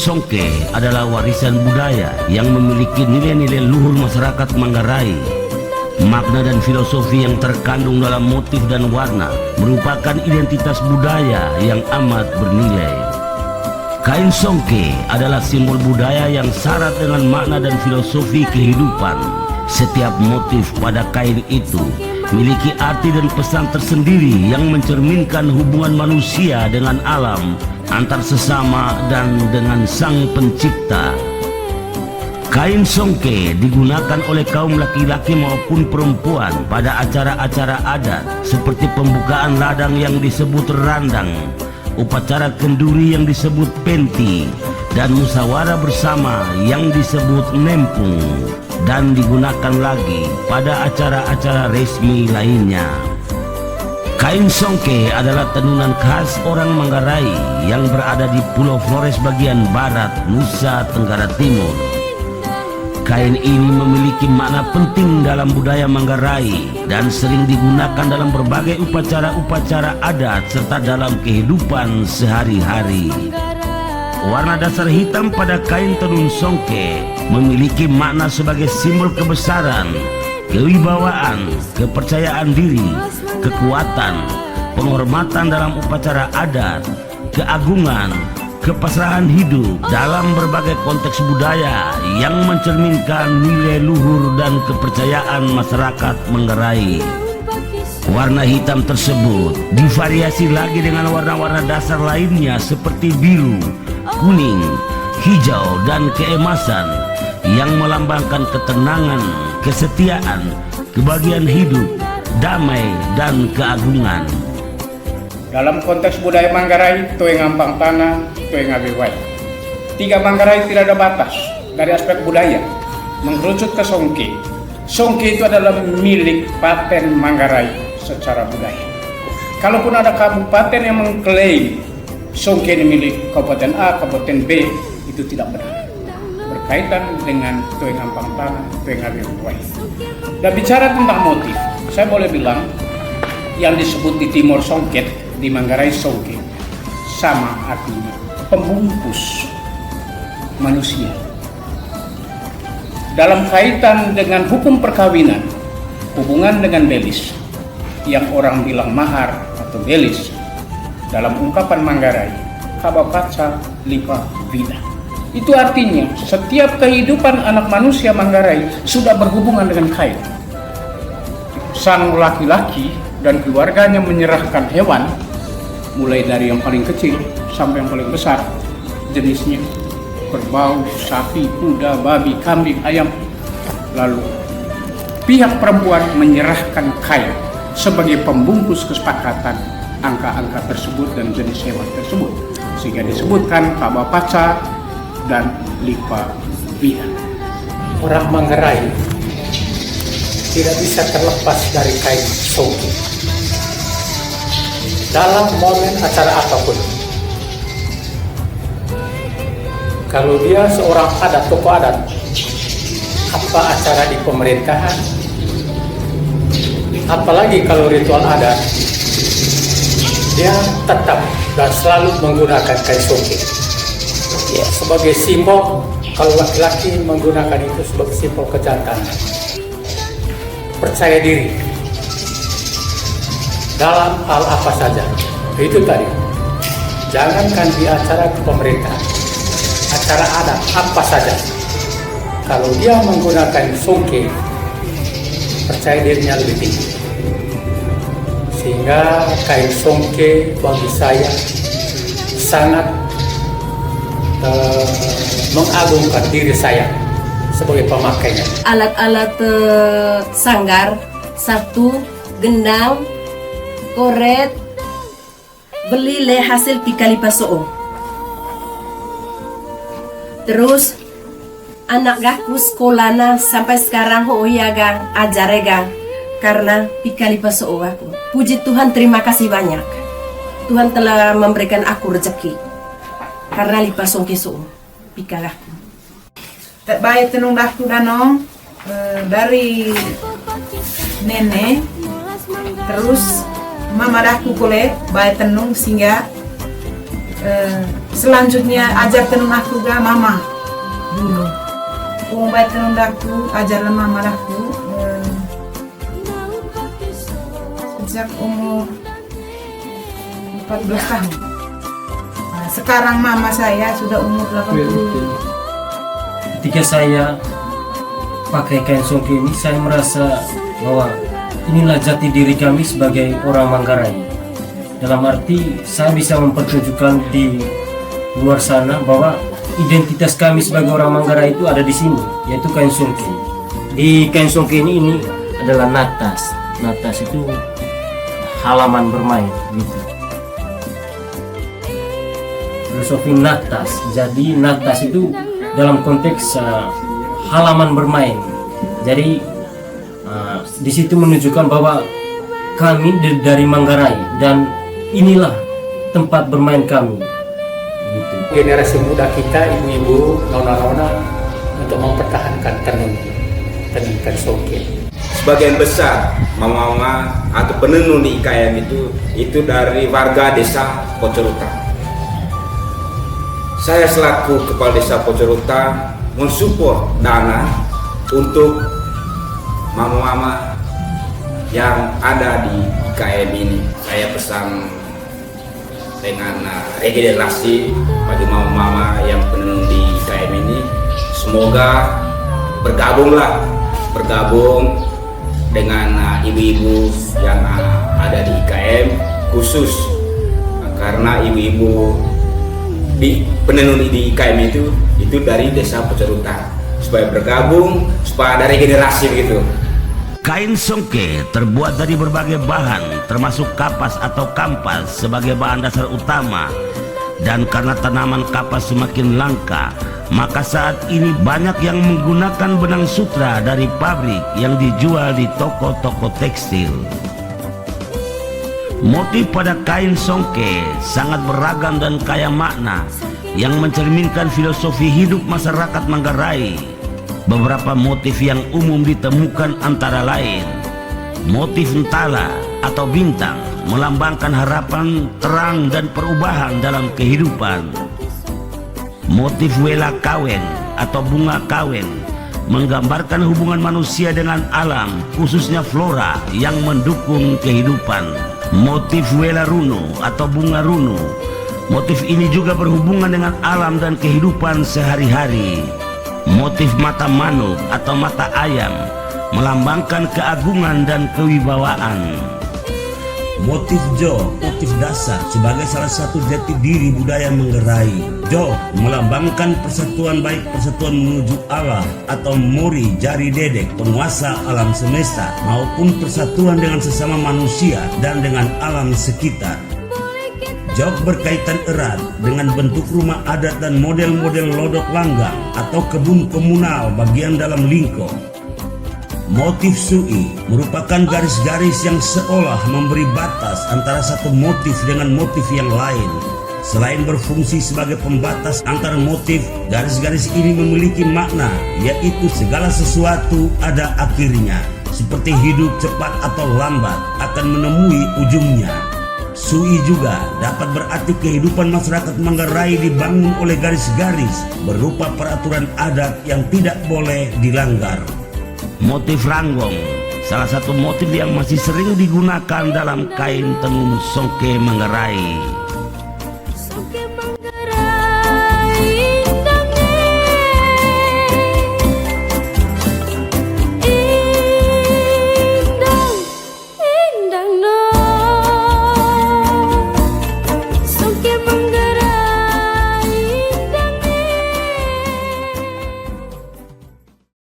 Songke adalah warisan budaya yang memiliki nilai-nilai luhur masyarakat Manggarai. Makna dan filosofi yang terkandung dalam motif dan warna merupakan identitas budaya yang amat bernilai. Kain Songke adalah simbol budaya yang syarat dengan makna dan filosofi kehidupan. Setiap motif pada kain itu memiliki arti dan pesan tersendiri yang mencerminkan hubungan manusia dengan alam, antar sesama dan dengan Sang Pencipta. Kain Songke digunakan oleh kaum laki-laki maupun perempuan pada acara-acara adat seperti pembukaan ladang yang disebut randang, upacara kenduri yang disebut penti, dan musyawarah bersama yang disebut nempung, dan digunakan lagi pada acara-acara resmi lainnya. Kain Songke adalah tenunan khas orang Manggarai yang berada di Pulau Flores bagian barat, Nusa Tenggara Timur. Kain ini memiliki makna penting dalam budaya Manggarai dan sering digunakan dalam berbagai upacara-upacara adat serta dalam kehidupan sehari-hari. Warna dasar hitam pada kain tenun Songke memiliki makna sebagai simbol kebesaran, kewibawaan, kepercayaan diri, kekuatan, penghormatan dalam upacara adat, keagungan, kepasrahan hidup dalam berbagai konteks budaya yang mencerminkan nilai luhur dan kepercayaan masyarakat Manggarai. Warna hitam tersebut divariasi lagi dengan warna-warna dasar lainnya seperti biru, kuning, hijau, dan keemasan yang melambangkan ketenangan, kesetiaan, kebahagiaan hidup, damai, dan keagungan. Dalam konteks budaya Manggarai, Toeng Ampang Tanah, Toeng Abewai. Tiga Manggarai tidak ada batas dari aspek budaya, mengerucut ke Songke. Songke itu adalah milik Paten Manggarai secara budaya. Kalaupun ada kabupaten yang mengklaim Songke ini milik Kabupaten A, Kabupaten B, itu tidak benar. Berkaitan dengan Toeng Ampang Tanah, Toeng Abewai. Dan bicara tentang motif, saya boleh bilang yang disebut di Timur Songket, di Manggarai Songke, sama artinya pembungkus manusia. Dalam kaitan dengan hukum perkawinan, hubungan dengan belis, yang orang bilang mahar atau belis, dalam ungkapan Manggarai, kabapaca lipa vida. Itu artinya setiap kehidupan anak manusia Manggarai sudah berhubungan dengan kain. Sang laki-laki dan keluarganya menyerahkan hewan, mulai dari yang paling kecil sampai yang paling besar jenisnya, kerbau, sapi, kuda, babi, kambing, ayam. Lalu pihak perempuan menyerahkan kain sebagai pembungkus kesepakatan angka-angka tersebut dan jenis hewan tersebut, sehingga disebutkan kabapaca dan lipa vida. Orang Manggarai tidak bisa terlepas dari kain Songke dalam momen acara apapun. Kalau dia seorang adat, tokoh adat, apa acara di pemerintahan, apalagi kalau ritual adat, dia tetap dan selalu menggunakan kain Songke sebagai simbol. Kalau laki-laki menggunakan itu sebagai simbol kejantanan, percaya diri dalam hal apa saja. Itu tadi, jangankan di acara pemerintahan, acara adat apa saja, kalau dia menggunakan Songke, percaya dirinya lebih tinggi. Sehingga kain Songke bagi saya sangat mengagungkan diri saya sebagai pemakainya. Alat-alat sanggar, satu gendang, koret, beli le hasil pikali pasoo. Terus anak gaku sekolahna sampai sekarang hoyaga ajarega karena pikali pasoo aku. Puji Tuhan, terima kasih banyak. Tuhan telah memberikan aku rezeki karena lipa Songke so pikalaku. Tak baik tenung daku danong dari nenek, terus mama daku kole baik tenung sehingga selanjutnya ajar tenun aku ga mama dulu. Baik tenun aku ajarlah mama aku sejak umur 14 tahun. Nah, sekarang mama saya sudah umur 80. Ketika saya pakai kain songke ini, saya merasa bahwa inilah jati diri kami sebagai orang Manggarai. Dalam arti saya bisa mempertunjukkan di luar sana bahwa identitas kami sebagai orang Manggarai itu ada di sini, yaitu kain songke. Di kain songke ini adalah natas. Natas itu halaman bermain gitu. Filosofi natas. Jadi natas itu dalam konteks halaman bermain. Jadi di situ menunjukkan bahwa kami dari Manggarai dan inilah tempat bermain kami. Gitu. Generasi muda kita, ibu-ibu, nona-nona untuk mempertahankan tenun songke. Sebagian besar mama-mama atau penenun di IKM itu dari warga desa Pocoruta. Saya selaku kepala desa Pocoruta mensupport dana untuk mama-mama yang ada di IKM ini. Saya pesan dengan regenerasi bagi mama-mama yang penenun di IKM ini, semoga bergabung dengan ibu-ibu yang ada di IKM, khusus karena ibu-ibu di penenun di IKM itu dari desa Pocoruta, supaya bergabung, supaya ada regenerasi begitu. Kain songke terbuat dari berbagai bahan, termasuk kapas atau kampas sebagai bahan dasar utama. Dan karena tanaman kapas semakin langka, maka saat ini banyak yang menggunakan benang sutra dari pabrik yang dijual di toko-toko tekstil. Motif pada kain songke sangat beragam dan kaya makna yang mencerminkan filosofi hidup masyarakat Manggarai. Beberapa motif yang umum ditemukan antara lain motif entala atau bintang, melambangkan harapan, terang dan perubahan dalam kehidupan. Motif wela kawen atau bunga kawen menggambarkan hubungan manusia dengan alam, khususnya flora yang mendukung kehidupan. Motif wela runo atau bunga runo, motif ini juga berhubungan dengan alam dan kehidupan sehari-hari. Motif mata manuk atau mata ayam melambangkan keagungan dan kewibawaan. Motif jo, motif dasar sebagai salah satu jati diri budaya Manggarai. Jo melambangkan persatuan, baik persatuan menuju Allah atau Mori Jari Dedek, penguasa alam semesta, maupun persatuan dengan sesama manusia dan dengan alam sekitar. Jog berkaitan erat dengan bentuk rumah adat dan model-model lodok langgang atau kebun komunal bagian dalam lingkop. Motif sui merupakan garis-garis yang seolah memberi batas antara satu motif dengan motif yang lain. Selain berfungsi sebagai pembatas antar motif, garis-garis ini memiliki makna, yaitu segala sesuatu ada akhirnya, seperti hidup cepat atau lambat akan menemui ujungnya. Sui juga dapat berarti kehidupan masyarakat Manggarai dibangun oleh garis-garis berupa peraturan adat yang tidak boleh dilanggar. Motif ranggong, salah satu motif yang masih sering digunakan dalam kain tenun songke Manggarai.